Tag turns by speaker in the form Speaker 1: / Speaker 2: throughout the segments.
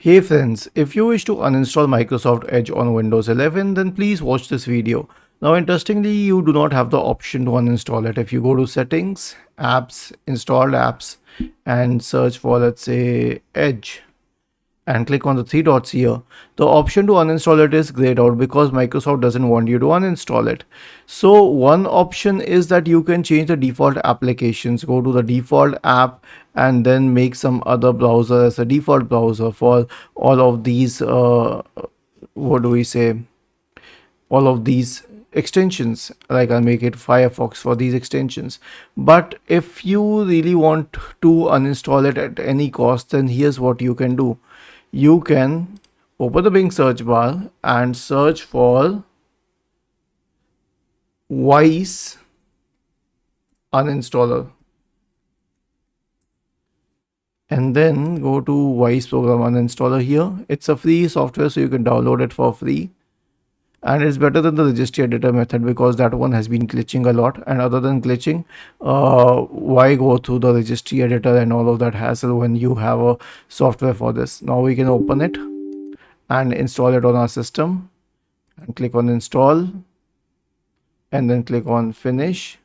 Speaker 1: Hey friends, if you wish to uninstall Microsoft Edge on Windows 11, then please watch this video. Now interestingly, you do not have the option to uninstall it. If you go to settings, apps, installed apps, and search for, let's say, Edge, and click on the three dots here, the option to uninstall it is grayed out because Microsoft doesn't want you to uninstall it. So one option is that you can change the default applications, go to the default app and then make some other browser as a default browser for all of these what do we say all of these extensions. Like I'll make it Firefox for these extensions. But if you really want to uninstall it at any cost, then here's what you can do. You can open the Bing search bar and search for Wise uninstaller, and then go to Wise program uninstaller here. It's a free software, so you can download it for free, and it's better than the registry editor method because that one has been glitching a lot. And other than glitching, why go through the registry editor and all of that hassle when you have a software for this? Now we can open it and install it on our system, and click on install, and then click on finish,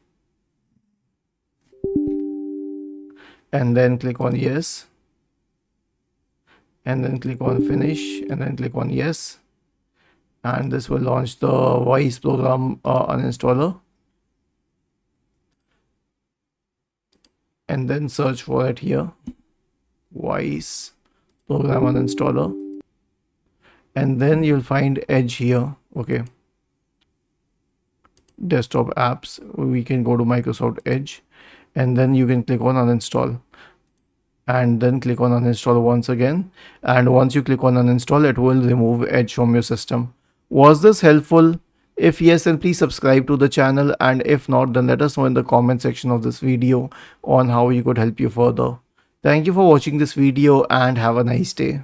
Speaker 1: and then click on yes, and then click on finish, and then click on yes, and this will launch the Wise program uninstaller. And then search for it here, Wise program uninstaller, and then you'll find Edge here. Okay, desktop apps, we can go to Microsoft Edge, and then you can click on uninstall, and then click on uninstall once again. And once you click on uninstall, it will remove Edge from your system. Was this helpful? If yes, then please subscribe to the channel, and if not, then let us know in the comment section of this video on how we could help you further. Thank you for watching this video and have a nice day.